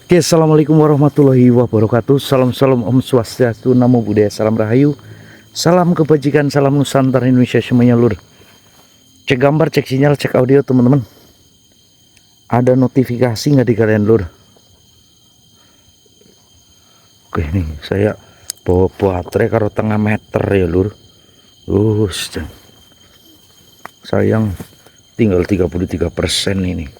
Oke, assalamualaikum warahmatullahi wabarakatuh. Salam salam Om Swastiastu, Namo Buddhaya, salam Rahayu, salam kebajikan, salam Nusantara Indonesia semuanya lur. Cek gambar, cek sinyal, cek audio teman-teman. Ada notifikasi nggak di kalian lur? Oke nih, saya bawa baterai karo tengah meter ya lur. Sayang tinggal 33% ini.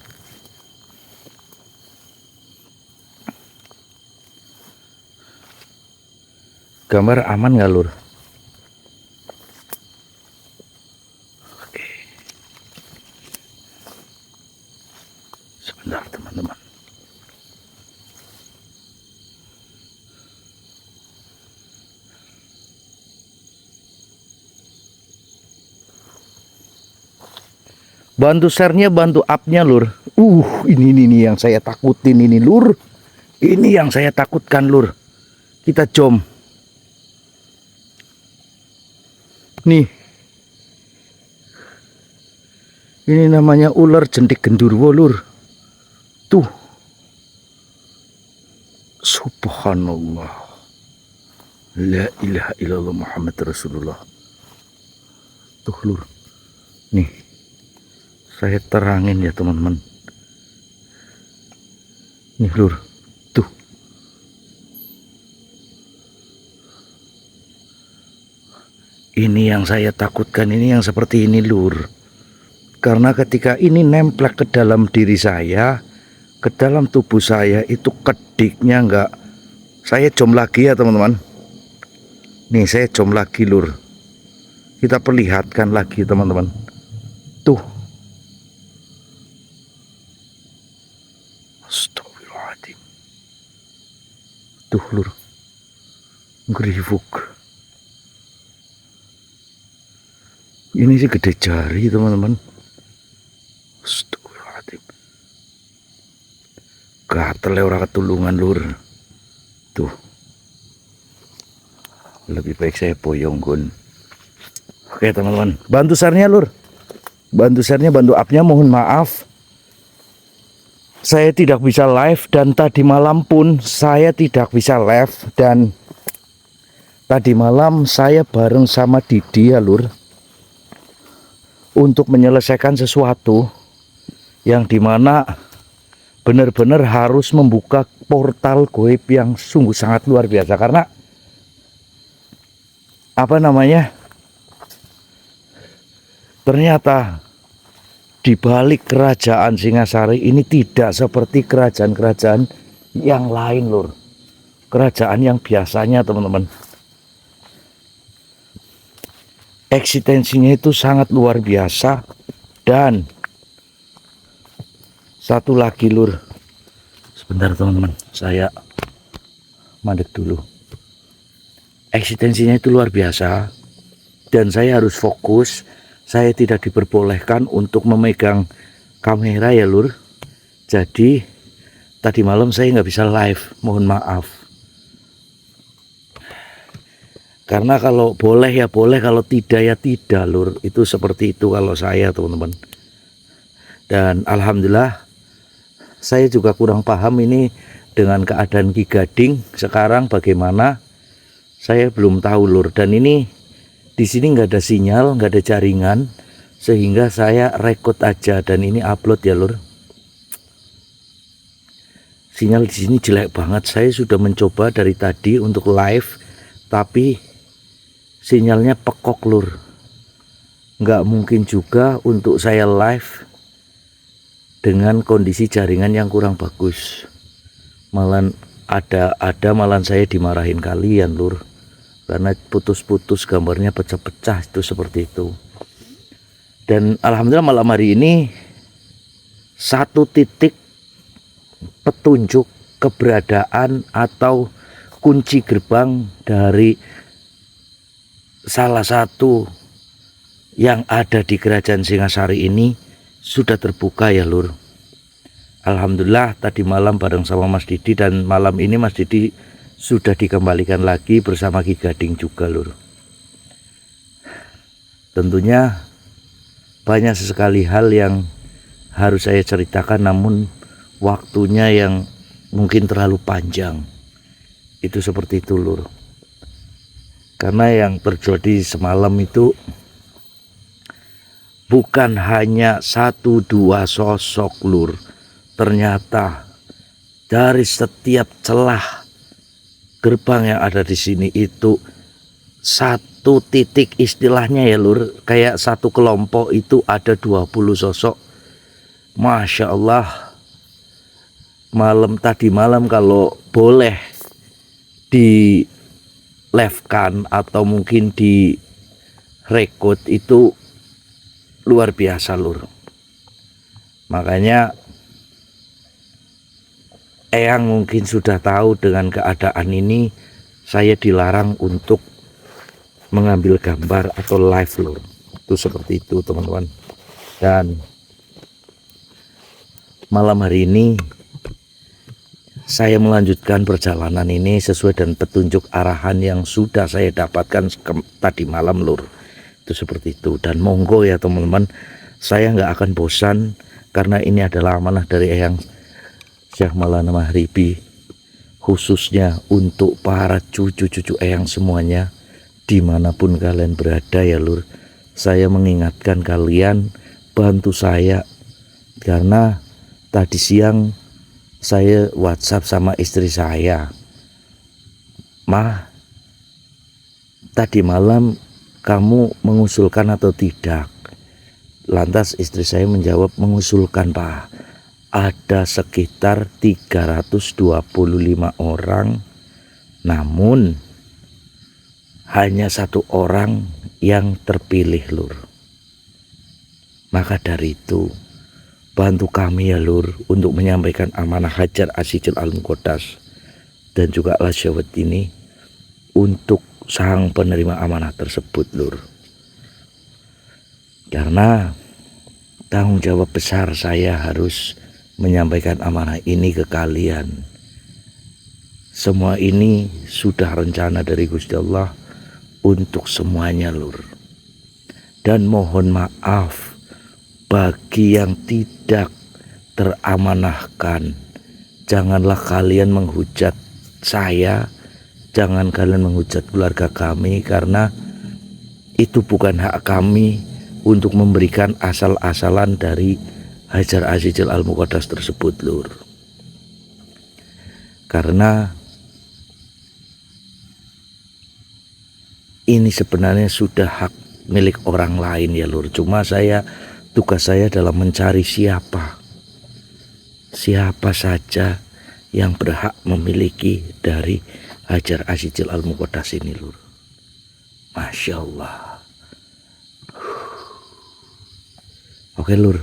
Gambar aman nggak lur? Oke. Sebentar teman-teman. Bantu share-nya, bantu up-nya lur. Ini yang saya takutin ini lur. Ini yang saya takutkan lur. Kita jom. Nih, ini namanya ular jentik gendurwo lur. Tuh, subhanallah, la ilaha illallah Muhammad Rasulullah. Tuh lur, nih saya terangin ya teman-teman. Nih lur, tuh. Ini yang saya takutkan, ini yang seperti ini lur. Karena ketika ini nemplek ke dalam diri saya, ke dalam tubuh saya, itu kediknya enggak. Saya jom lagi ya teman-teman. Nih saya jom lagi lur. Kita perlihatkan lagi teman-teman. Tuh. Astagfirullahaladzim. Tuh lur. Ngerifuk. Ini sih gede jari teman-teman. Astagfirullahaladzim. Gatel orang ketulungan lur. Tuh. Lebih baik saya boyong gun. Oke teman-teman, bantu share-nya lur. Bantu share-nya, bantu up-nya, mohon maaf. Saya tidak bisa live dan tadi malam pun saya tidak bisa live. Dan tadi malam saya bareng sama Didi ya lur, untuk menyelesaikan sesuatu yang dimana benar-benar harus membuka portal goib yang sungguh sangat luar biasa. Karena apa namanya, ternyata di balik kerajaan Singasari ini tidak seperti kerajaan-kerajaan yang lain lur. Kerajaan yang biasanya teman-teman, eksistensinya itu sangat luar biasa. Dan satu lagi lur, sebentar teman-teman, saya mandek dulu. Eksistensinya itu luar biasa dan saya harus fokus. Saya tidak diperbolehkan untuk memegang kamera ya lur. Jadi tadi malam saya nggak bisa live, mohon maaf. Karena kalau boleh ya boleh, kalau tidak ya tidak lur. Itu seperti itu kalau saya teman-teman. Dan alhamdulillah saya juga kurang paham ini dengan keadaan Ki Gading sekarang bagaimana. Saya belum tahu lur. Dan ini di sini nggak ada sinyal, nggak ada jaringan, sehingga saya rekod aja dan ini upload ya lur. Sinyal di sini jelek banget. Saya sudah mencoba dari tadi untuk live, tapi sinyalnya pekok lur. Nggak mungkin juga untuk saya live dengan kondisi jaringan yang kurang bagus. Malah malah saya dimarahin kalian lur, karena putus-putus gambarnya, pecah-pecah itu seperti itu. Dan alhamdulillah malam hari ini satu titik petunjuk keberadaan atau kunci gerbang dari salah satu yang ada di kerajaan Singasari ini sudah terbuka ya lur. Alhamdulillah tadi malam bareng sama Mas Didi, dan malam ini Mas Didi sudah dikembalikan lagi bersama Ki Gading juga lur. Tentunya banyak sekali hal yang harus saya ceritakan, namun waktunya yang mungkin terlalu panjang. Itu seperti itu lur. Karena yang terjadi semalam itu bukan hanya 1-2 sosok lur. Ternyata dari setiap celah gerbang yang ada di sini itu satu titik istilahnya ya lur. Kayak satu kelompok itu ada 20 sosok. Masya Allah. Tadi malam kalau boleh di live-kan atau mungkin di record itu luar biasa lur. Makanya Eyang mungkin sudah tahu dengan keadaan ini saya dilarang untuk mengambil gambar atau live lur. Itu seperti itu teman-teman. Dan malam hari ini saya melanjutkan perjalanan ini sesuai dengan petunjuk arahan yang sudah saya dapatkan tadi malam lur. Itu seperti itu. Dan monggo ya teman-teman, saya nggak akan bosan karena ini adalah amanah dari Eyang Syekh Maulana Maghribi, khususnya untuk para cucu-cucu Eyang semuanya dimanapun kalian berada ya lur. Saya mengingatkan kalian bantu saya, karena tadi siang saya WhatsApp sama istri saya, "Mah, tadi malam kamu mengusulkan atau tidak?" Lantas istri saya menjawab, "Mengusulkan Pak. Ada sekitar 325 orang, namun hanya 1 orang yang terpilih lur. Maka dari itu bantu kami ya lur untuk menyampaikan amanah Hajar Asy-Syikhil Al-Muqaddas dan juga Al-Syawat ini untuk sang penerima amanah tersebut lur. Karena tanggung jawab besar saya harus menyampaikan amanah ini ke kalian. Semua ini sudah rencana dari Gusti Allah untuk semuanya lur. Dan mohon maaf bagi yang tidak teramanahkan. Janganlah kalian menghujat saya, jangan kalian menghujat keluarga kami, karena itu bukan hak kami untuk memberikan asal-asalan dari Hajar Asy-Syikhil Al-Muqaddas tersebut lur. Karena ini sebenarnya sudah hak milik orang lain ya lur. Cuma tugas saya adalah mencari siapa saja yang berhak memiliki dari Hajar Asy-Syikhil Al-Muqaddas ini lur. Masya Allah. Oke lur,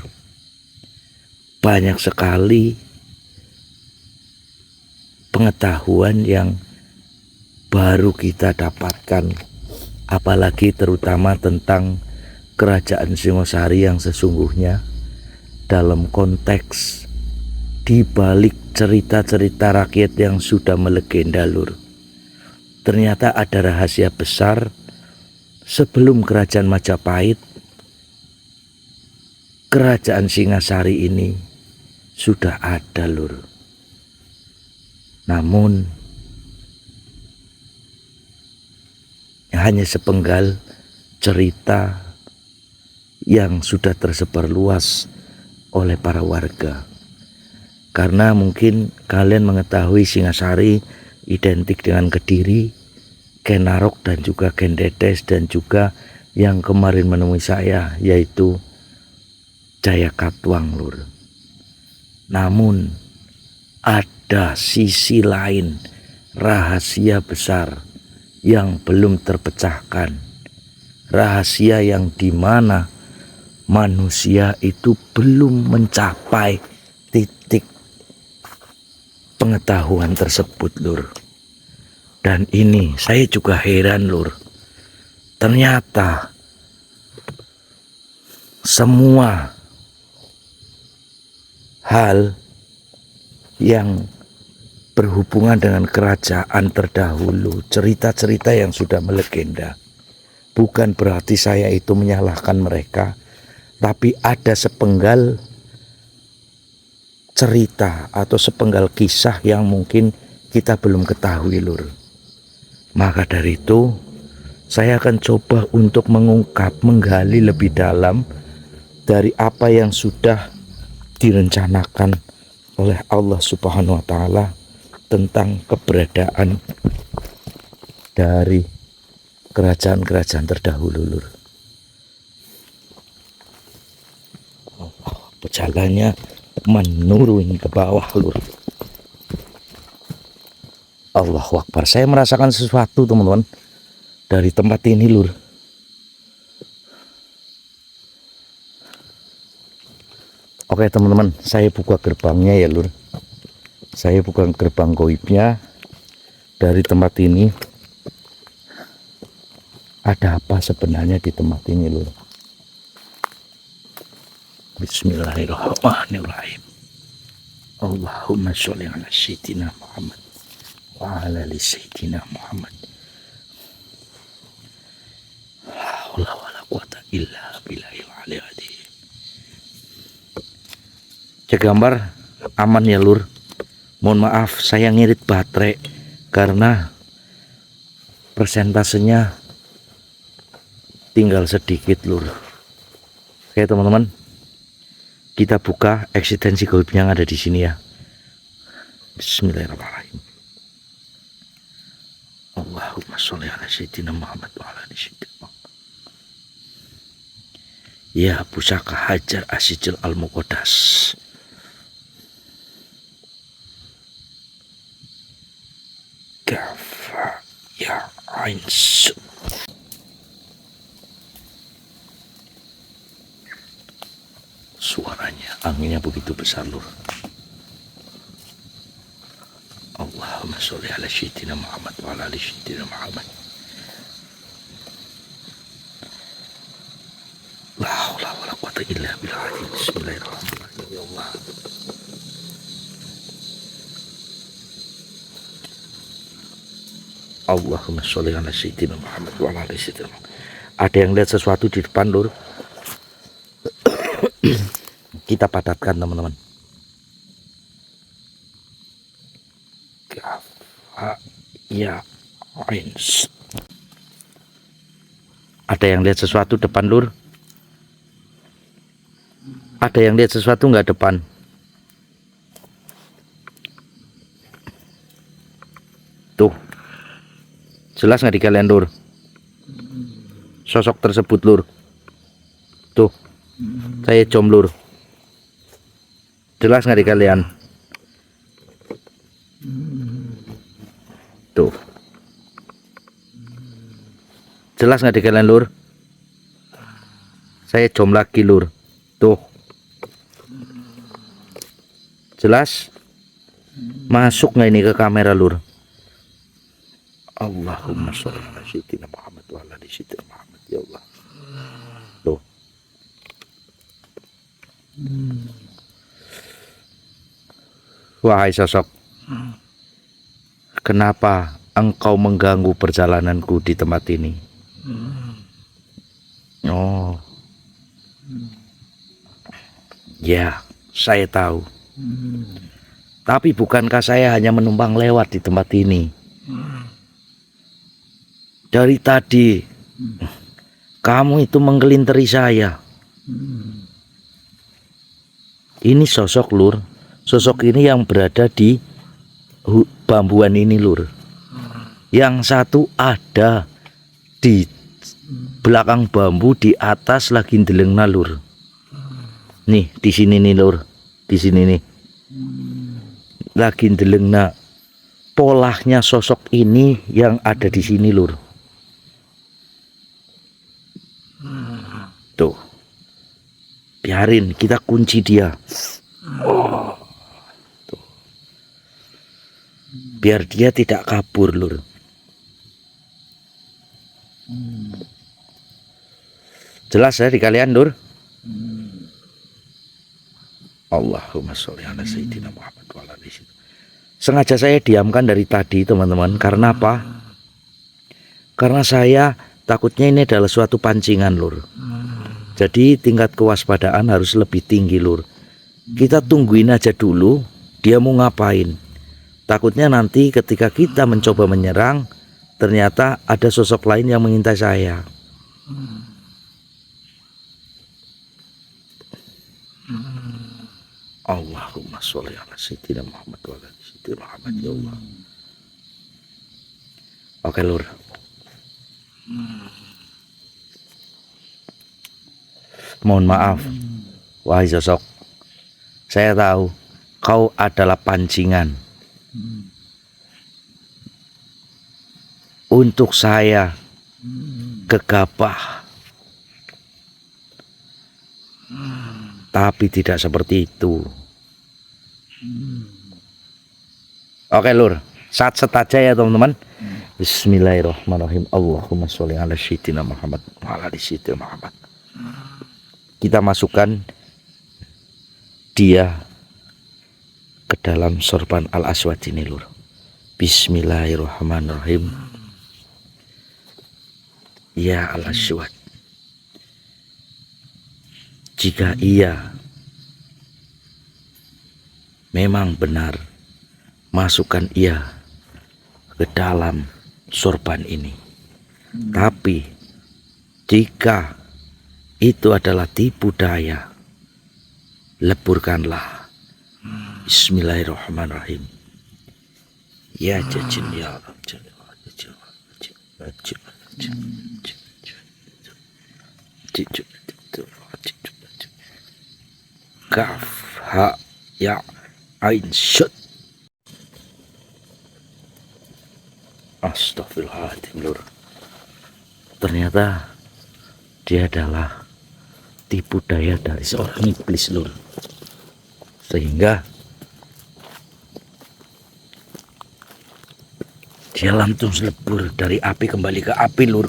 banyak sekali pengetahuan yang baru kita dapatkan, apalagi terutama tentang Kerajaan Singosari yang sesungguhnya, dalam konteks di balik cerita-cerita rakyat yang sudah melegenda lur. Ternyata ada rahasia besar sebelum Kerajaan Majapahit. Kerajaan Singasari ini sudah ada lur. Namun hanya sepenggal cerita yang sudah tersebar luas oleh para warga. Karena mungkin kalian mengetahui Singasari identik dengan Kediri, Ken Arok dan juga Ken Dedes, dan juga yang kemarin menemui saya yaitu Jayakatwang lur. Namun ada sisi lain, rahasia besar yang belum terpecahkan. Rahasia yang dimana manusia itu belum mencapai titik pengetahuan tersebut lur. Dan ini saya juga heran lur. Ternyata semua hal yang berhubungan dengan kerajaan terdahulu, cerita-cerita yang sudah melegenda, bukan berarti saya itu menyalahkan mereka, tapi ada sepenggal cerita atau sepenggal kisah yang mungkin kita belum ketahui, Lur. Maka dari itu saya akan coba untuk menggali lebih dalam dari apa yang sudah direncanakan oleh Allah Subhanahu wa Ta'ala tentang keberadaan dari kerajaan-kerajaan terdahulu, Lur. Jalannya menurun ke bawah, Lur. Allahu Akbar. Saya merasakan sesuatu, teman-teman, dari tempat ini, Lur. Oke, teman-teman, saya buka gerbangnya ya, Lur. Saya buka gerbang goibnya dari tempat ini. Ada apa sebenarnya di tempat ini, Lur? Bismillahirrahmanirrahim. Allahumma sholli ala sayyidina Muhammad wa ala ali sayyidina Muhammad. La haula wala quwata illa billahil aliyyil azim. Cek gambar aman ya, Lur. Mohon maaf saya ngirit baterai karena persentasenya tinggal sedikit, Lur. Oke, teman-teman, kita buka eksistensi gaib yang ada di sini ya. Bismillahirrahmanirrahim. Allahumma sholli ala sayyidina Muhammad wa ala ali sayyidina Muhammad. Ya pusaka Hajar Asijil Al-Muqaddas. Kafa ya Ains. Suaranya, anginnya begitu besar, Lur. Allahumma sholli ala sayyidina Muhammad wa ala ali sayyidina Muhammad. La haula wala quwata illa billah. Bismillahirrahmanirrahim. Ya Allah. Allahumma sholli ala sayyidina Muhammad wa ala ali sayyidina Muhammad. Ada yang lihat sesuatu di depan, Lur? Kita padatkan, teman-teman. Ya, Ains. Ada yang lihat sesuatu depan, Lur? Ada yang lihat sesuatu nggak depan? Tuh, jelas nggak di kalian, Lur? Sosok tersebut, Lur. Tuh, saya jom, Lur. Jelas nggak di kalian? Tuh, jelas nggak di kalian, Lur? Saya jom lagi, Lur. Tuh, jelas? Masuk nggak ini ke kamera, Lur? Allahumma sholli ala sayyidina Muhammad wa ala ali sayyidina Muhammad. Ya Allah. Tuh. Wahai sosok, kenapa engkau mengganggu perjalananku di tempat ini? Oh, ya, saya tahu. Tapi bukankah saya hanya menumpang lewat di tempat ini? Dari tadi kamu itu menggelinteri saya. Ini sosok, Lur. Sosok ini yang berada di bambuan ini, Lur. Yang satu ada di belakang bambu, di atas lagi ndelengna, Lur. Nih, di sini nih, Lur. Di sini nih. Lagi ndelengna. Polahnya sosok ini yang ada di sini, Lur. Tuh. Biarin, kita kunci dia. Oh. Tuh. Biar dia tidak kabur, Lur. Jelas ya di kalian, Lur? Allahumma sholli ala sayyidina Muhammad wa ala ali sayyidina. Sengaja saya diamkan dari tadi, teman-teman. Karena apa? Karena saya takutnya ini adalah suatu pancingan, Lur. Jadi tingkat kewaspadaan harus lebih tinggi, Lur. Kita tungguin aja dulu dia mau ngapain. Takutnya nanti ketika kita mencoba menyerang, ternyata ada sosok lain yang mengintai saya. Allahumma sholli ala sayyidina Muhammad wa ala sayyidina Muhammad ya Allah. Oke lur. Mohon maaf, wahai sosok. Saya tahu kau adalah pancingan untuk saya gegabah. Tapi tidak seperti itu. Oke lur, set aja ya teman-teman. Bismillahirrahmanirrahim. Allahumma sholli ala sayyidina Muhammad wa ala sayyidina Muhammad. Kita masukkan dia ke dalam sorban al-aswad ini lur. Bismillahirrahmanirrahim. Ya al-aswad, jika ia memang benar, masukkan ia ke dalam sorban ini. Tapi jika itu adalah tipu daya, leburkanlah. Bismillahirrahmanirrahim. Ya jajin ya Rab. Kaf ha ya ain syad. Astagfirullahaladzim lur. Ternyata dia adalah tipu daya dari seorang iblis lur. Sehingga dia langsung selebur dari api kembali ke api lur.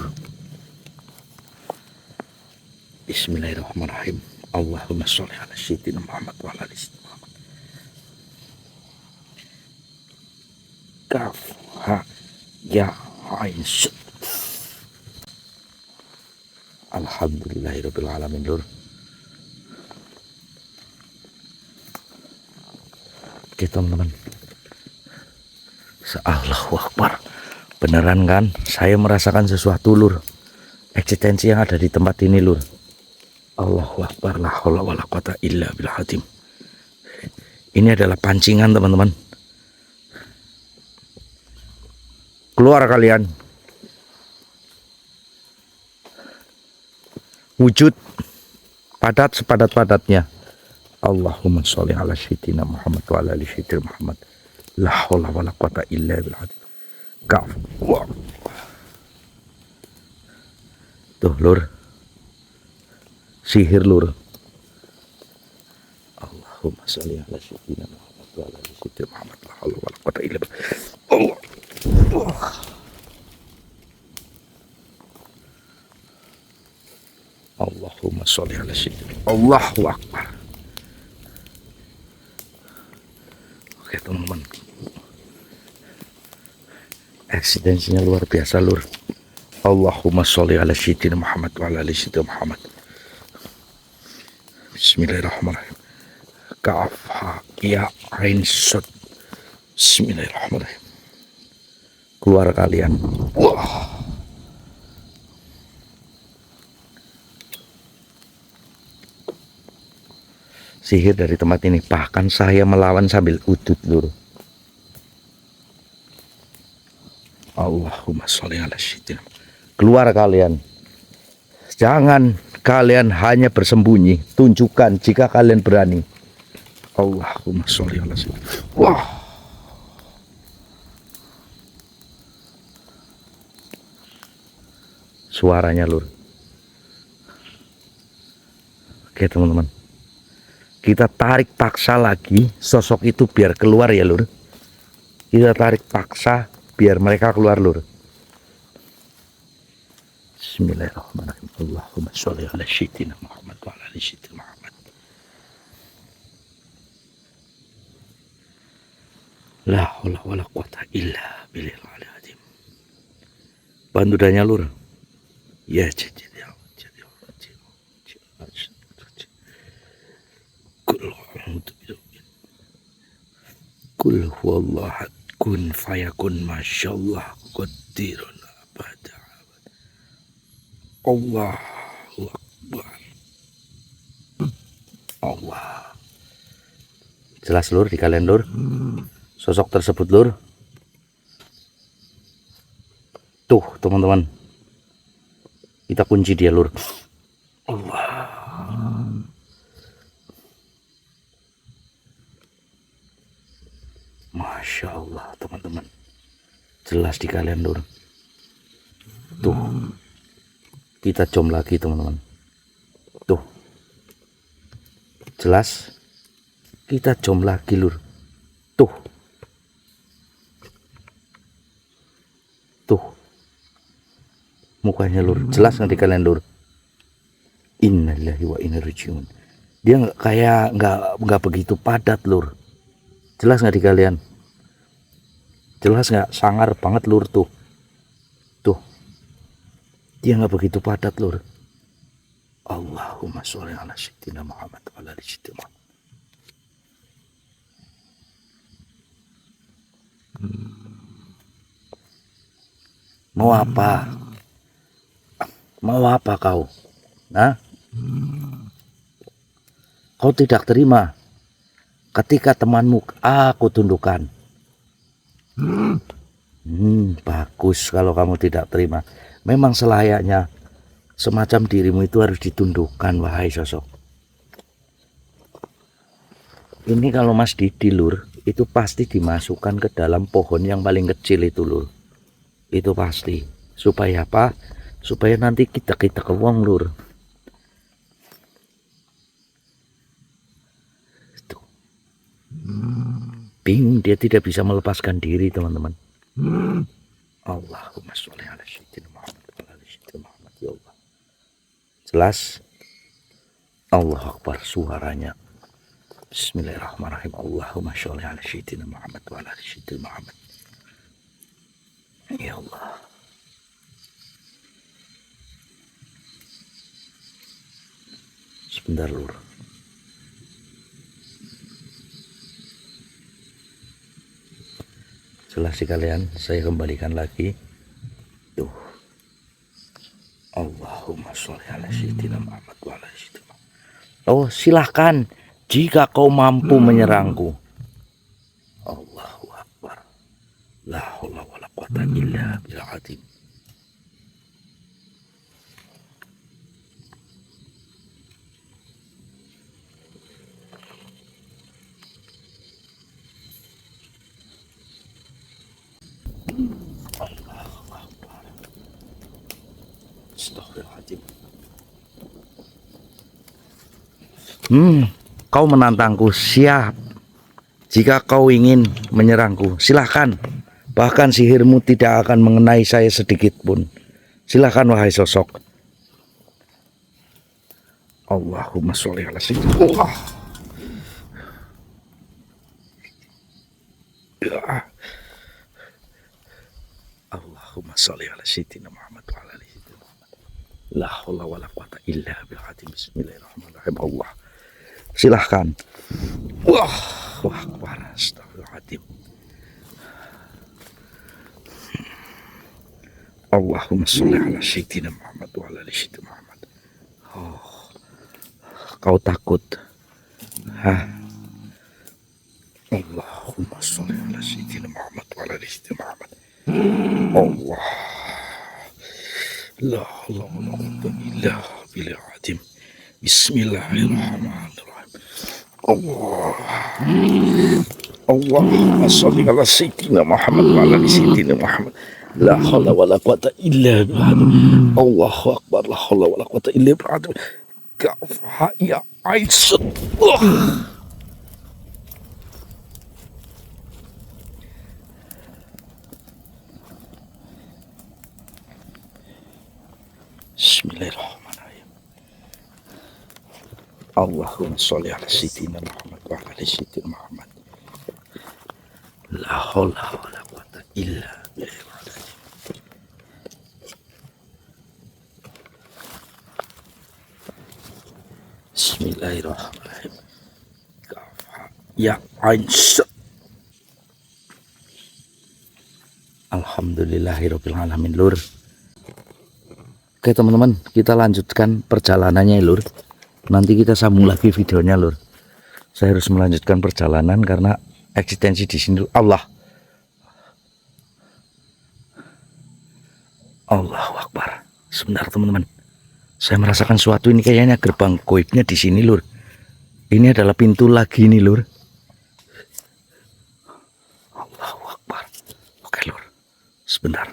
Bismillahirrahmanirrahim. Allahumma sholli ala sayyidina Muhammad wa ala sayyidina Muhammad. Kaf ha ya ain syad. Alhamdulillahirabbil alamin lur. Oke teman-teman. Allahu Akbar. Beneran kan? Saya merasakan sesuatu lur. Eksistensi yang ada di tempat ini lur. Allahu Akbar, la haula wala quwata illa billah azim. Ini adalah pancingan teman-teman. Keluar kalian. Wujud padat sepadat-padatnya. Allahumma sholli ala sayyidina Muhammad wa ala ali sayyidina Muhammad. La haula wala quwata illa billah azim. Kaf. Tuh lur. Sihir lur. Allahumma sholli ala sayyidina Muhammad wa ala ali sayyidina Muhammad. La haula wala quwata illa billah. Allah. Allahumma sholli ala sayyidina. Allahu Akbar. Oke teman-teman. Eksistensinya luar biasa lur. Allahumma sholli ala sayyidina Muhammad wa ala ali sayyidina Muhammad. Bismillahirrahmanirrahim. Kaf ha ya ain syad. Bismillahirrahmanirrahim. Keluar kalian. Wah. Sihir dari tempat ini. Bahkan saya melawan sambil udut lur. Allahumma sholli ala sayyidina. Keluar kalian. Jangan kalian hanya bersembunyi. Tunjukkan jika kalian berani. Allahumma sholli ala sayyidina. Wah. Suaranya lur. Oke teman-teman. Kita tarik paksa lagi sosok itu biar keluar ya lur. Kita tarik paksa biar mereka keluar lur. Bismillahirrahmanirrahim. Allahumma sholli ala sayyidina Muhammad wa ala ali sayyidina Muhammad. La haula wala quwata illa billahil azim. Bantu danya lur. Ya jadi ya. Kul huwallahu ahad, kun fayakun, masyaallah, qadirun abada. Allahu akbar. Allah. Jelas lur di kalian lur, sosok tersebut lur. Tuh teman-teman, kita kunci dia lur. Allah. Masya Allah teman-teman, jelas di kalian lur. Tuh, kita com lagi teman-teman. Tuh, jelas. Kita com lagi lur. Tuh. Tuh. Mukanya lur, jelas nggak di kalian lur? Innalillahi wa inna ilaihi raji'un. Dia nggak begitu padat lur. Jelas nggak di kalian? Jelas nggak? Sangar banget lur tuh. Tuh. Dia nggak begitu padat lur. Allahumma sholli ala sayyidina Muhammad wa ala ali sayyidina Muhammad. Mau apa? Mau apa kau? Nah? Kau tidak terima ketika temanmu aku tundukkan. Bagus kalau kamu tidak terima. Memang selayaknya semacam dirimu itu harus ditundukkan, wahai sosok. Ini kalau Mas Didi lur, itu pasti dimasukkan ke dalam pohon yang paling kecil itu lur. Itu pasti. Supaya apa? Supaya nanti kita ke wong lur. Tuh. Bingung, dia tidak bisa melepaskan diri teman-teman. Allahumma sholli ala sayyidina Muhammad wa ala ali sayyidina Muhammad. Ya Allah. Jelas? Allahu Akbar suaranya. Bismillahirrahmanirrahim. Allahumma sholli ala sayyidina Muhammad wa ala ali sayyidina Muhammad. Ya Allah. Sebentar lur. Jelas sih kalian, saya kembalikan lagi. Tuh. Allahumma sholli ala sayyidina Muhammad wa ala ali sayyidina Muhammad. Oh, silahkan jika kau mampu menyerangku. Allahu Akbar. La haula wala quwata illa billah azim. Allahu Akbar. Astaghfirullahaladzim. Kau menantangku, siap. Jika kau ingin menyerangku, silahkan. Bahkan sihirmu tidak akan mengenai saya sedikit pun. Silahkan wahai sosok. Allahumma sholli ala sayyidina Allah. Allahumma sholli ala sayyidina Muhammad wa ala ali sayyidina Muhammad. La haula wala quwata illa billah. Bismillahirrahmanirrahim. Allah. Silahkan. Wah, akbar. Astagfirullahaladzim. Allahumma sholli ala sayyidina Muhammad wa ala ali sayyidina Muhammad. Oh, kau takut? Hah? Allahumma sholli ala sayyidina Muhammad wa ala ali sayyidina Muhammad. Allah. La haula wala quwwata illa billah. Bismillahirrahmanirrahim. Allahumma sholli ala sayyidina Muhammad wa ala ali sayyidina Muhammad. La haula wala quwata illa billah. Allahu akbar. La haula wala quwata illa billah. Kafha ya Aisyah. Bismillahirrahmanirrahim. Allahumma sholli ala sayyidina Muhammad wa ala ali sayyidina Muhammad. La haula wala quwata illa billah. Bismillahirrahmanirrahim. Ya Aisyah. Alhamdulillahirabbil alamin, Lur. Oke teman-teman, kita lanjutkan perjalanannya, Lur. Nanti kita sambung lagi videonya, Lur. Saya harus melanjutkan perjalanan karena eksistensi di sini, Allahu Akbar. Sebentar teman-teman, saya merasakan suatu ini, kayaknya gerbang goibnya di sini, Lur. Ini adalah pintu lagi nih, Lur. Allahu Akbar. Oke, Lur. Sebentar.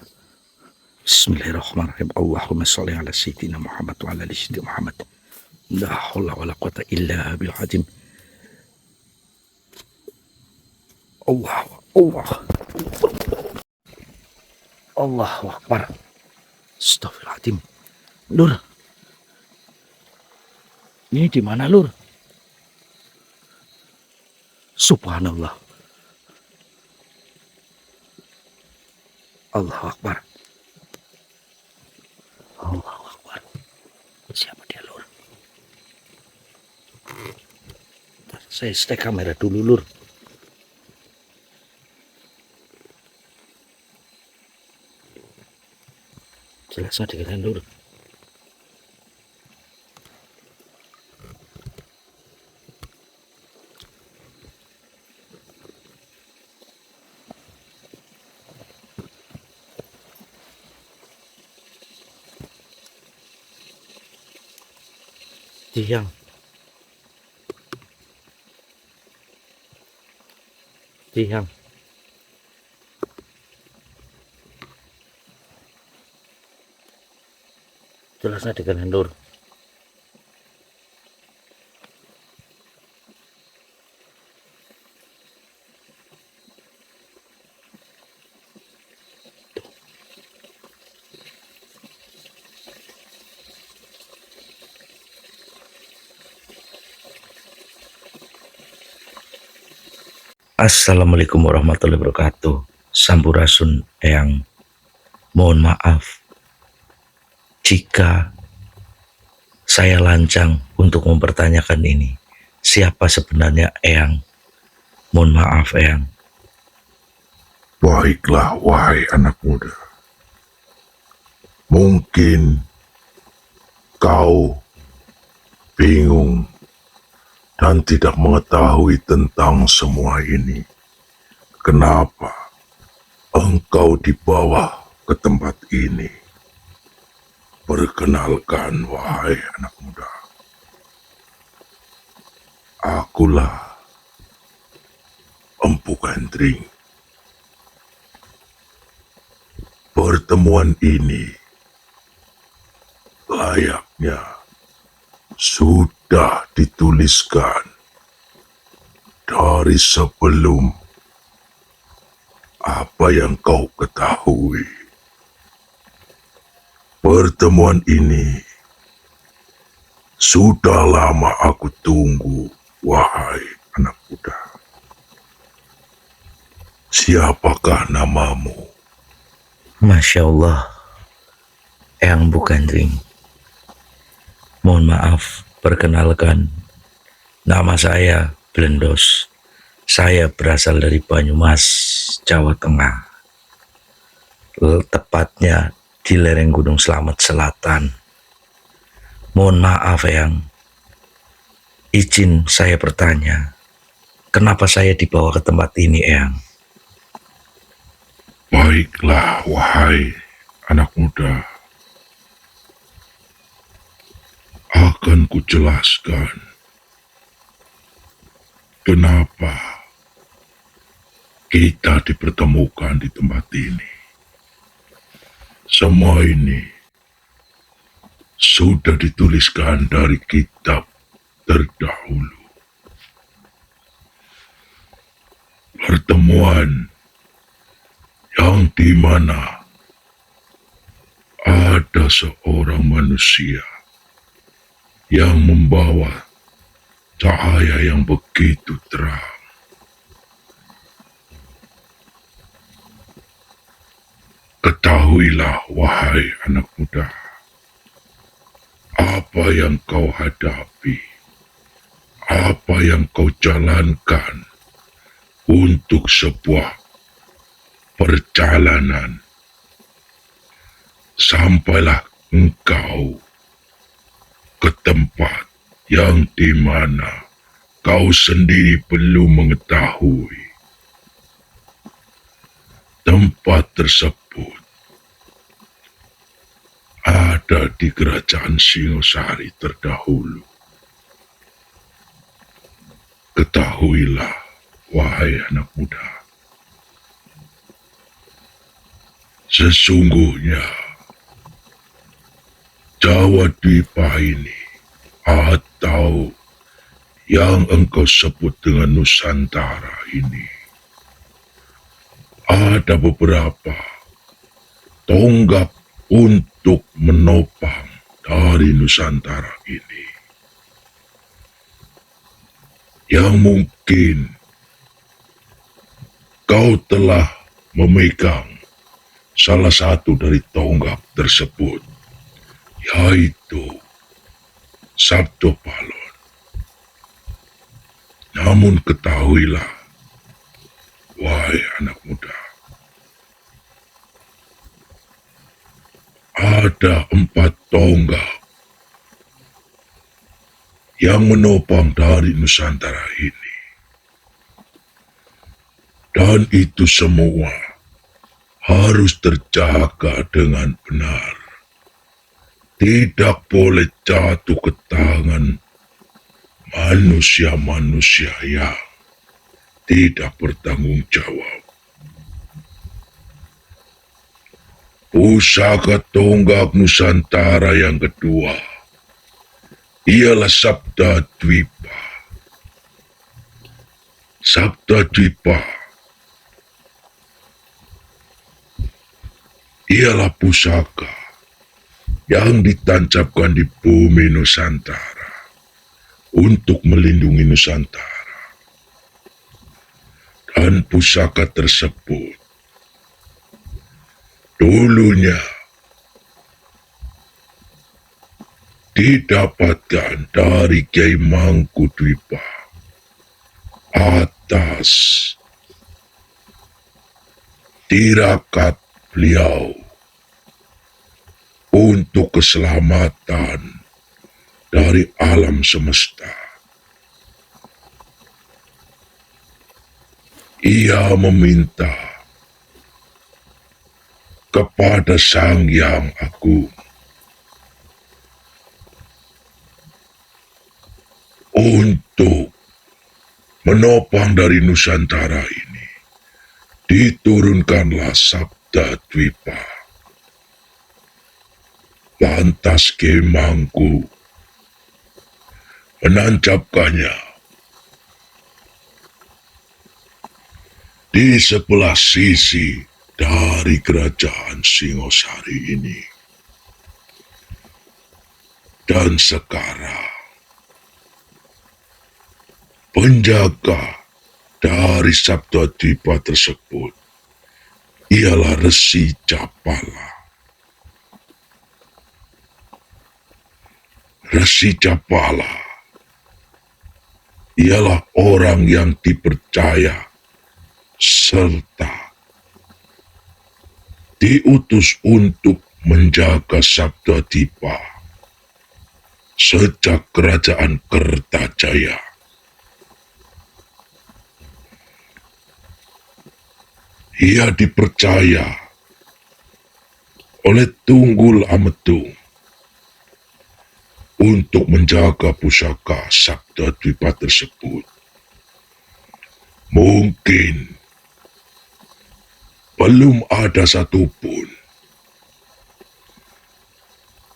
Bismillahirrahmanirrahim. Allahumma sholli ala sayyidina Muhammad wa ala ali sayyidina Muhammad. La haula wala quwata illa bil azim. Allahu Akbar. Astagfirullahaladzim. Lur. Ini di mana, Lur? Subhanallah. Allahu Akbar. Allahu Akbar. Siapa dia, Lur? Saya stay kamera dulu, Lur. Jelas nggak dikatakan, Lur? Tiang. Tiang. Jelasnya dengan Lur. Assalamualaikum warahmatullahi wabarakatuh. Sampurasun Eyang. Mohon maaf jika saya lancang untuk mempertanyakan ini. Siapa sebenarnya Eyang? Mohon maaf, Eyang. Baiklah, wahai anak muda. Mungkin kau bingung dan tidak mengetahui tentang semua ini. Kenapa engkau dibawa ke tempat ini? Perkenalkan, wahai anak muda. Akulah Empu Gandring. Pertemuan ini layaknya sudah dituliskan dari sebelum apa yang kau ketahui. Pertemuan ini sudah lama aku tunggu, wahai anak muda. Siapakah namamu? Masya Allah, Eyang Empu Gandring. Mohon maaf, perkenalkan, nama saya Blendos. Saya berasal dari Banyumas, Jawa Tengah. Tepatnya di lereng Gunung Slamet Selatan. Mohon maaf, Eyang. Izin saya bertanya, kenapa saya dibawa ke tempat ini, Eyang? Baiklah, wahai anak muda. Akan kujelaskan kenapa kita dipertemukan di tempat ini. Semua ini sudah dituliskan dari kitab terdahulu. Pertemuan yang dimana ada seorang manusia yang membawa cahaya yang begitu terang. Ketahuilah, wahai anak muda, apa yang kau hadapi, apa yang kau jalankan untuk sebuah perjalanan, sampailah engkau ke tempat yang dimana kau sendiri perlu mengetahui. Tempat tersebut ada di kerajaan Singosari terdahulu. Ketahuilah, wahai anak muda, sesungguhnya Jawa Dwipa ini atau yang engkau sebut dengan Nusantara ini ada beberapa tonggak untuk menopang dari Nusantara ini yang mungkin kau telah memegang salah satu dari tonggak tersebut, yaitu Sabdo Palon. Namun ketahuilah, wahai anak muda, ada 4 tonggak yang menopang dari Nusantara ini. Dan itu semua harus terjaga dengan benar. Tidak boleh jatuh ke tangan manusia-manusia yang tidak bertanggung jawab. Pusaka tonggak Nusantara yang kedua ialah Sabda Dwipa. Sabda Dwipa ialah pusaka yang ditancapkan di bumi Nusantara untuk melindungi Nusantara. Dan pusaka tersebut dulunya didapatkan dari Kyai Mangkudwipa atas tirakat beliau untuk keselamatan dari alam semesta. Ia meminta kepada Sang Yang Agung untuk menopang dari Nusantara ini. Diturunkanlah Sabda Dwipa. Lantas Kyai Mangku menancapkannya di sebelah sisi dari kerajaan Singosari ini. Dan sekarang penjaga dari Sabda Dwipa tersebut ialah Resi Japala. Resi Japala ialah orang yang dipercaya serta diutus untuk menjaga Sabda Dwipa sejak kerajaan Kertajaya. Ia dipercaya oleh Tunggul Ametung untuk menjaga pusaka Sabda Dwipa tersebut. Mungkin belum ada satupun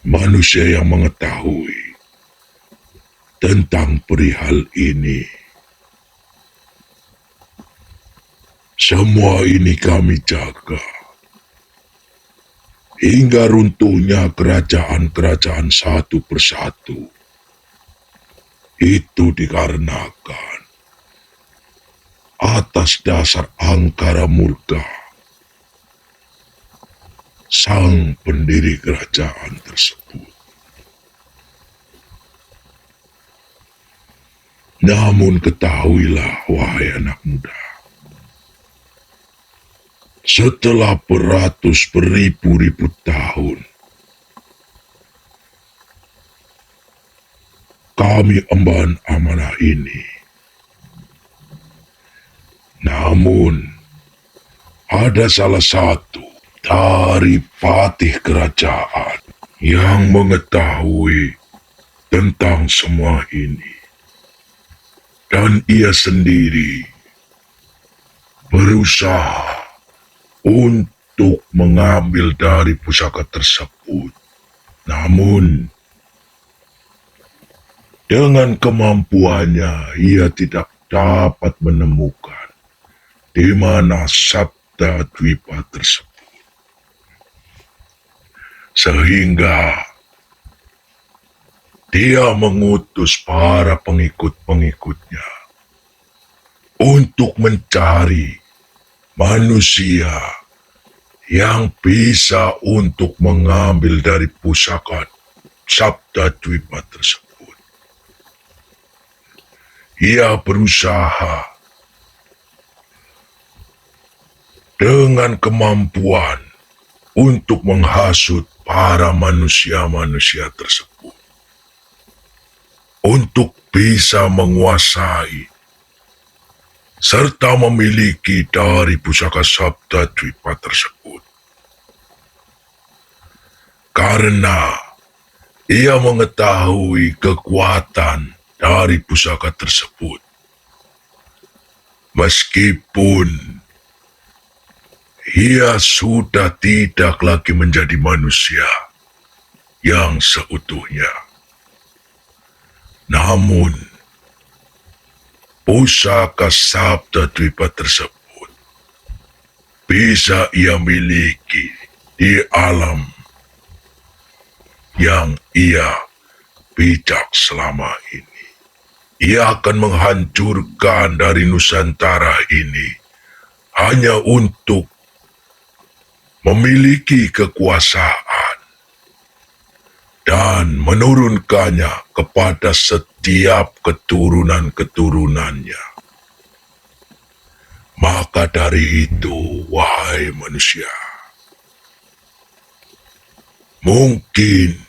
manusia yang mengetahui tentang perihal ini. Semua ini kami jaga hingga runtuhnya kerajaan-kerajaan satu persatu. Itu dikarenakan atas dasar angkara murka sang pendiri kerajaan tersebut. Namun ketahuilah, wahai anak muda, Setelah beribu-ribu tahun, kami emban amanah ini. Namun, ada salah satu dari patih kerajaan yang mengetahui tentang semua ini. Dan ia sendiri berusaha untuk mengambil dari pusaka tersebut. Namun, dengan kemampuannya, ia tidak dapat menemukan di mana Sabda Dwipa tersebut. Sehingga dia mengutus para pengikut-pengikutnya untuk mencari manusia yang bisa untuk mengambil dari pusaka Sabda Dwipa tersebut. Ia berusaha dengan kemampuan untuk menghasut para manusia-manusia tersebut untuk bisa menguasai serta memiliki dari pusaka Sabda Dwipa tersebut. Karena ia mengetahui kekuatan dari pusaka tersebut. Meskipun ia sudah tidak lagi menjadi manusia yang seutuhnya. Namun, pusaka Sabda Dwipa tersebut bisa ia miliki di alam yang ia bijak selama ini. Ia akan menghancurkan dari Nusantara ini hanya untuk memiliki kekuasaan dan menurunkannya kepada setiap keturunan-keturunannya. Maka dari itu, wahai manusia, mungkin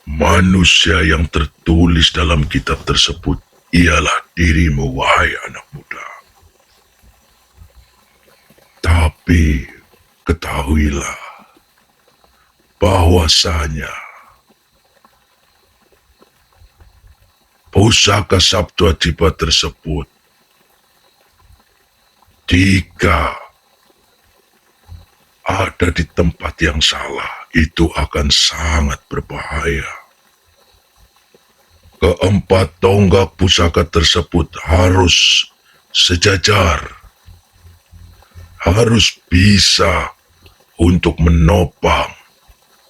manusia yang tertulis dalam kitab tersebut ialah dirimu, wahai anak muda. Tapi ketahuilah bahwasanya pusaka Sabda Dwipa tersebut jika ada di tempat yang salah, itu akan sangat berbahaya. Keempat tonggak pusaka tersebut harus sejajar, harus bisa untuk menopang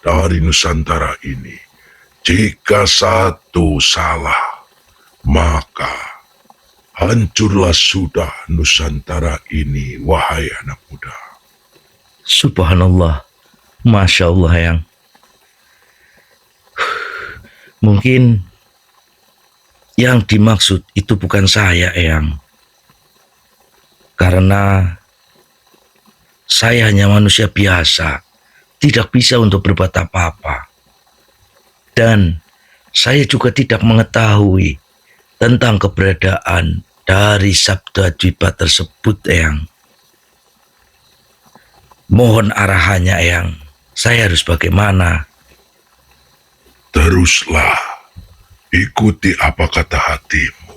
dari Nusantara ini. Jika satu salah, maka hancurlah sudah Nusantara ini, wahai anak muda. Subhanallah, Masya Allah yang mungkin yang dimaksud itu bukan saya, Eyang. Karena saya hanya manusia biasa, tidak bisa untuk berbuat apa-apa. Dan saya juga tidak mengetahui tentang keberadaan dari Sabda Dwipa tersebut, Eyang. Mohon arahannya, Eyang. Saya harus bagaimana? Teruslah, ikuti apa kata hatimu.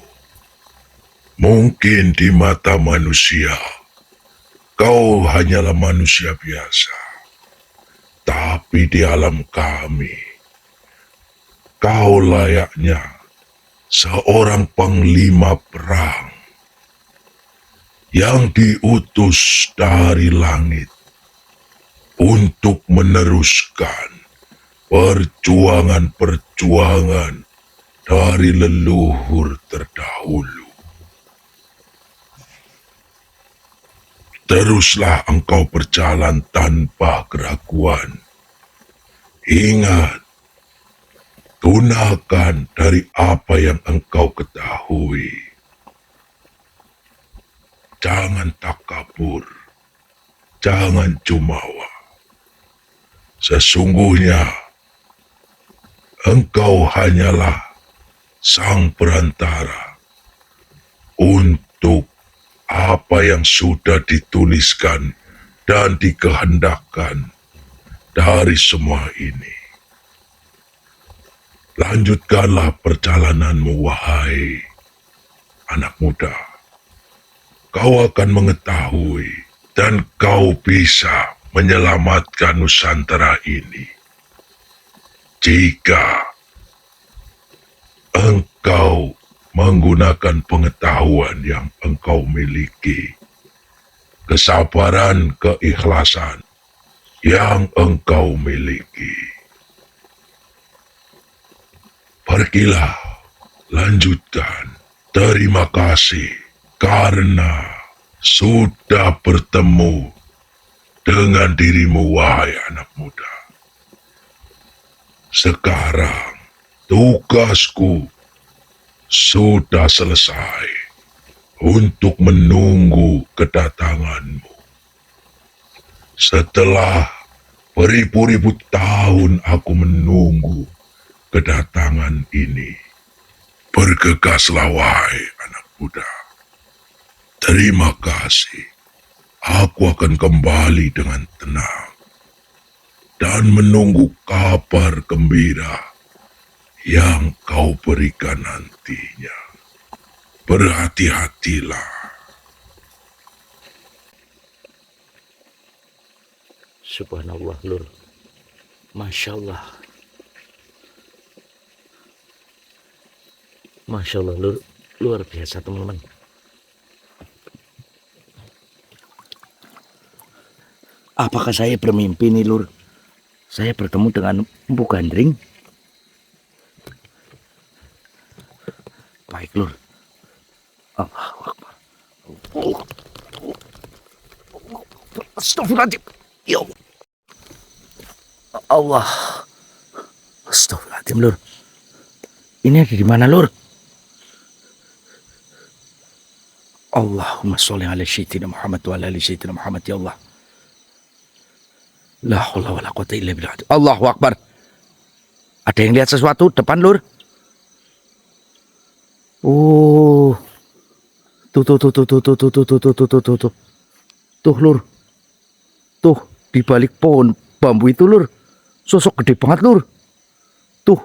Mungkin di mata manusia, kau hanyalah manusia biasa. Tapi di alam kami, kau layaknya seorang panglima perang yang diutus dari langit untuk meneruskan perjuangan-perjuangan dari leluhur terdahulu. Teruslah engkau berjalan tanpa keraguan. Ingat, gunakan dari apa yang engkau ketahui. Jangan takabur. jangan jumawa. Sesungguhnya engkau hanyalah sang perantara untuk apa yang sudah dituliskan dan dikehendakkan dari semua ini. Lanjutkanlah perjalananmu, wahai anak muda. Kau akan mengetahui dan kau bisa menyelamatkan Nusantara ini jika engkau menggunakan pengetahuan yang engkau miliki, kesabaran, keikhlasan yang engkau miliki. Pergilah, lanjutkan. Terima kasih karena sudah bertemu dengan dirimu, wahai anak muda. Sekarang tugasku sudah selesai untuk menunggu kedatanganmu. Setelah beribu-ribu tahun aku menunggu kedatangan ini, bergegaslah wahai anak muda. Terima kasih. Aku akan kembali dengan tenang dan menunggu kabar gembira yang kau berikan nantinya. Berhati-hatilah. Subhanallah, Lur. Masya Allah. Masya Allah, Lur. Luar biasa, teman-teman. Apakah saya bermimpi nih, Lur? Saya bertemu dengan Empu Gandring. Baik, Lur. Allahu Akbar. Astagfirullahaladzim. Ya Allah. Astagfirullahaladzim, Lur. Ini ada di mana, Lur? Allahumma sholli ala sayyidina Muhammad wa ala ali sayyidina Muhammad, ya Allah. La haula wala quwata illa billah. Allahu Akbar. Ada yang lihat sesuatu depan, Lur? Oh. Tuh. Tuh, Lur. Tuh, di balik pohon bambu itu, Lur. Sosok gede banget, Lur. Tuh.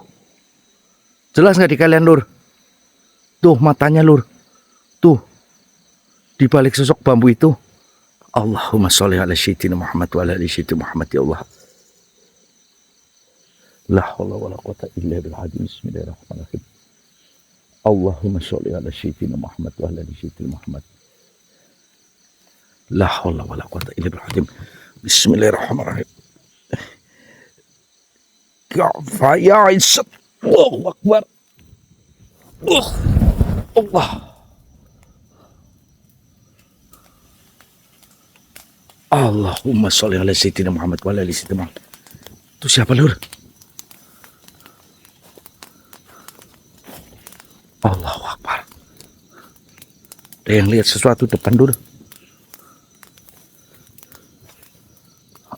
Jelas nggak di kalian, Lur? Tuh, matanya, Lur. Tuh. Di balik sosok bambu itu. Allahumma sholli ala sayyidina Muhammad wa ala ali sayyidina Muhammad, ya Allah. La haula wala quwata illa billah. Bismillahirrahmanirrahim. Allahumma sholli ala sayyidina Muhammad wa ala ali sayyidina Muhammad. La haula wala quwata illa billah. Bismillahirrahmanirrahim. Ya Izzat. Allahu Akbar. Allah. Allahumma sholli ala sayyidina Muhammad wa ala ali sayyidina Muhammad. Itu siapa, Lur? Allahu Akbar. Ada yang lihat sesuatu depan, Lur?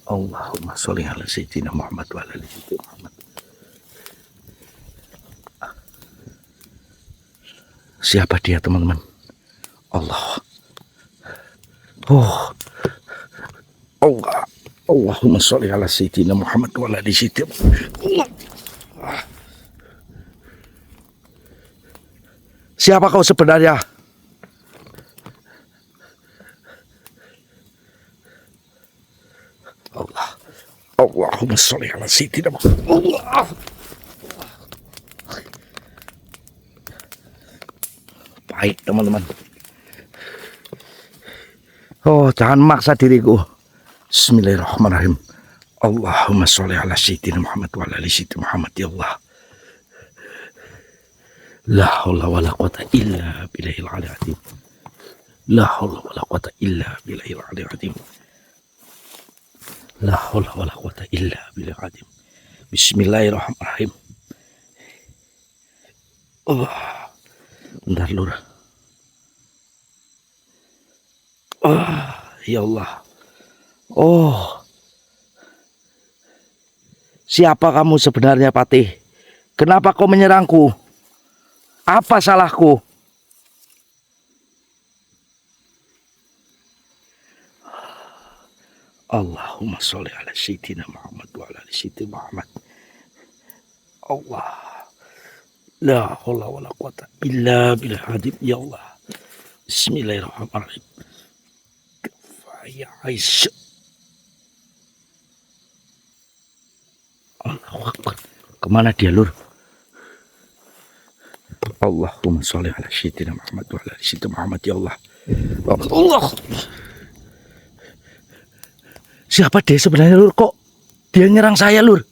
Allahumma sholli ala sayyidina Muhammad wa ala ali sayyidina Muhammad. Siapa dia, teman-teman? Allah. Oh. Allah. Allahumma sholli ala sayyidina Muhammad wa ala ali sayyidina Muhammad. Siapa kau sebenarnya? Allah. Allahumma sholli ala sayyidina Muhammad. Allah. Baik, teman-teman. Oh, jangan maksa diriku. Bismillahirrahmanirrahim. Allahumma sholli ala sayyidina Muhammad wa ala ali sayyidina Muhammad, ya Allah. La haula wala quwata illa billahil aliyyil azim. La haula wala quwata illa billahil aliyyil azim. La haula wala quwata illa billahil azim. Bismillahirrahmanirrahim. Oh, bentar, Lur. Oh, ya Allah. Oh, siapa kamu sebenarnya, Patih? Kenapa kau menyerangku? Apa salahku? Allahumma sholli ala sayyidina Muhammad wa ala ali sayyidina Muhammad. Allah. La haula wala quwata illa billah hadim. Ya Allah. Bismillahirrahmanirrahim. Ya Aisyah. Allahu Akbar. Kemana dia, Lur? Allahumma sholli ala sayyidina Muhammad wa ala ali sayyidina Muhammad. Ya Allah. Allah. Siapa dia sebenarnya, Lur? Kok dia nyerang saya, Lur?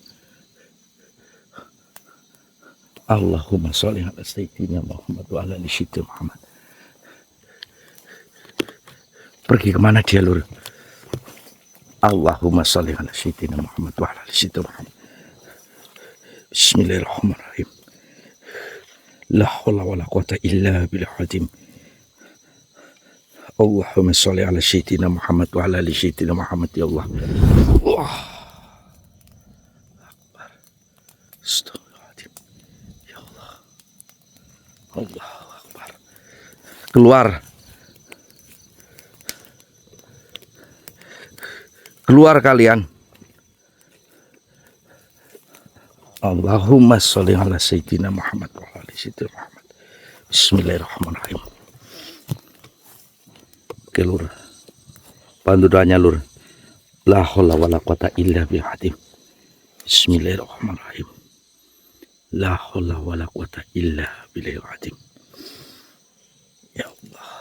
Allahumma sholli ala sayyidina Muhammad wa ala ali sayyidina Muhammad. Pergi kemana dia, Lur? Allahumma sholli ala sayyidina Muhammad wa ala ali sayyidina Muhammad. Bismillahirrahmanirrahim. La haula wala quwata illa billah hadim. Allahumma sholli ala sayyidina Muhammad wa ala ali sayyidina Muhammad. Ya Allah. Allah. Akbar. Astagfirullahaladzim. Ya Allah. Allahu Akbar. Keluar. Keluar kalian. Allahumma sholli ala sayyidina Muhammad wa ala ali sayyidina Muhammad. Bismillahirrahmanirrahim. Oke, Lur. Bantu doanya, Lur. La haula wala quwata illa billah. Bismillahirrahmanirrahim. La haula wala quwata illa billah. Ya Allah.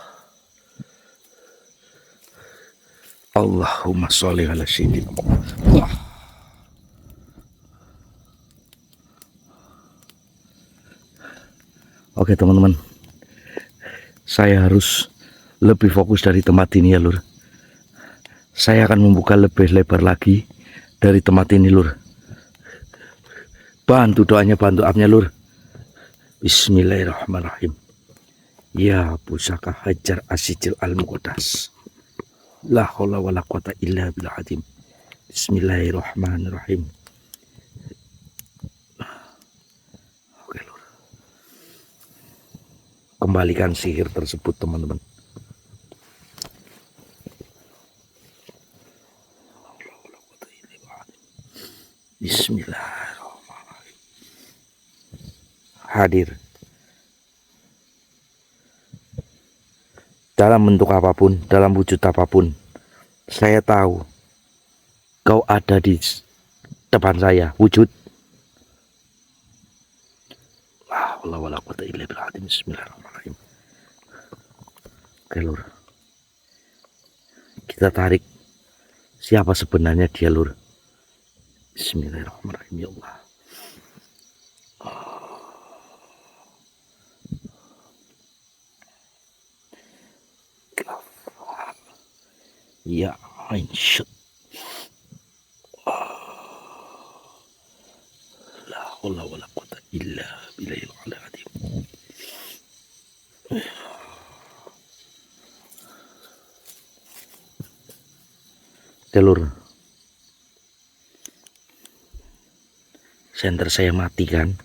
Allahumma sholli ala sayyidina Muhammad. Oke, teman-teman. Saya harus lebih fokus dari tempat ini, ya, Lur. Saya akan membuka lebih lebar lagi dari tempat ini, Lur. Bantu doanya, bantu apnya, Lur. Bismillahirrahmanirrahim. Ya pusaka Hajar Asijil Al-Muqaddas. La haula wala quwata illa billah hadim. Bismillahirrahmanirrahim. Oke, Lur. Kembalikan sihir tersebut, teman-teman. Bismillahirrahmanirrahim. Hadir dalam bentuk apapun, dalam wujud apapun, saya tahu kau ada di depan saya. Wujud. La haula wala quwata illa billah. Bismillahirrahmanirrahim. Oke, Lur. Kita tarik siapa sebenarnya dia, Lur. Bismillahirrahmanirrahim. Ya Allah. Ya Aisyah. La haula wala quwata illa billahil azim. Telur. Senter saya mati kan?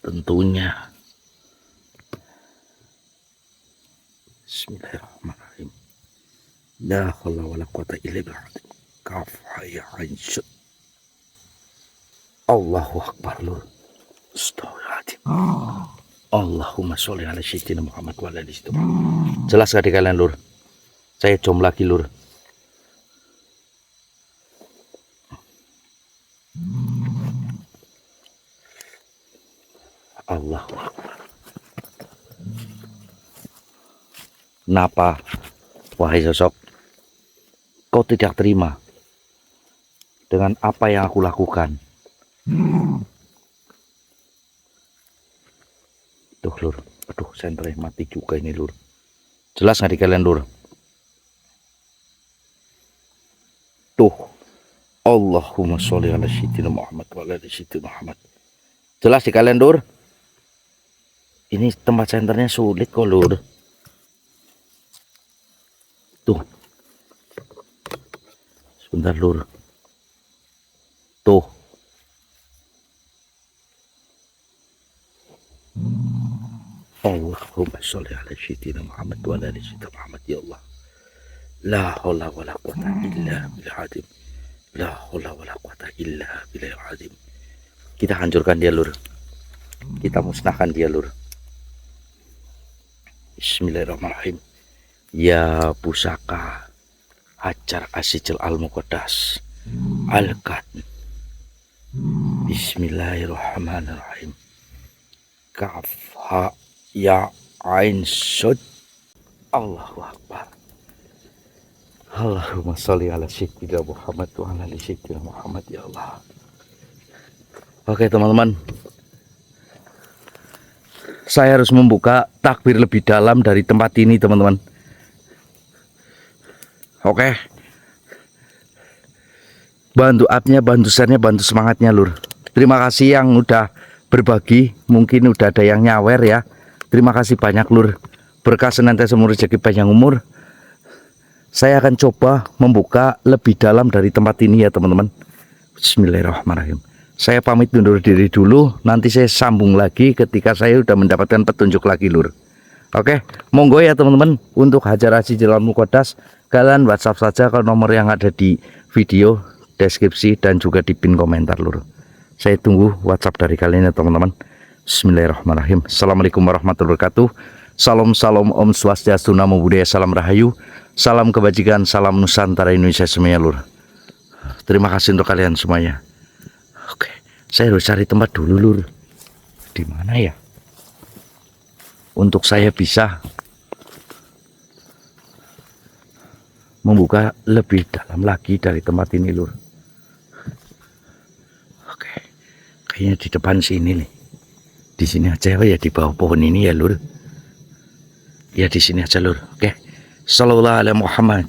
Tentunya. Bismillahirrahmanirrahim. La haula wala quwata illa billah. Kaf ya Aisyah. Allahu Akbar, Lur. Astagfirullahaladzim. Allahumma sholli ala sayyidina Muhammad wa ala ali sayyidina Muhammad. Jelas gak di kalian, Lur? Saya jom lagi, Lur. Allahu Akbar. Kenapa, wahai sosok, kau tidak terima dengan apa yang aku lakukan? Tuh, Lur. Aduh, senternya mati juga ini, Lur. Jelas nggak di kalian, Lur? Tuh. Allahumma sholli ala sayyidina Muhammad wa ala ali sayyidina Muhammad. Jelas di kalian, Lur? Ini tempat senternya sulit kok, Lur. Tuh. Sebentar lur. Tuh. Allahumma sholli ala sayyidina Muhammad wa ala ali sayyidina Muhammad ya Allah. La haula wala quwata illa billah azim. La haula wala quwata illa billah azim. Kita hancurkan dia lur. Kita musnahkan dia lur. Bismillahirrahmanirrahim. Ya pusaka Hajar Asijil Al-Muqaddas Al-Qad. Bismillahirrahmanirrahim. Kaf ha ya ain sod. Allahu akbar. Allahumma sholli ala sayyidina Muhammad wa ala ali sayyidina Muhammad ya Allah. Oke teman-teman, saya harus membuka takbir lebih dalam dari tempat ini teman-teman. Oke, bantu up-nya, bantu share-nya, bantu semangatnya lur. Terima kasih yang udah berbagi, mungkin udah ada yang nyawer ya. Terima kasih banyak lur. Berkah senantiasa umur rezeki panjang umur. Saya akan coba membuka lebih dalam dari tempat ini ya teman-teman. Bismillahirrahmanirrahim. Saya pamit undur diri dulu, nanti saya sambung lagi ketika saya udah mendapatkan petunjuk lagi lur. Oke, monggo ya teman-teman, untuk Hajar Asijil Al-Muqaddas kalian WhatsApp saja ke nomor yang ada di video deskripsi dan juga di pin komentar lur. Saya tunggu WhatsApp dari kalian ya teman-teman. Bismillahirrahmanirrahim. Assalamualaikum warahmatullahi wabarakatuh. Salam salam Om Swastiastu Namo Buddhaya, salam rahayu, salam kebajikan, salam Nusantara Indonesia semuanya lur. Terima kasih untuk kalian semuanya. Oke, saya harus cari tempat dulu lur. Di mana ya? Untuk saya bisa membuka lebih dalam lagi dari tempat ini lur. Oke, kayaknya di depan sini nih. Di sini aja ya, di bawah pohon ini ya lur. Ya di sini aja lur. Oke. Sallallahu alaihi Muhammad.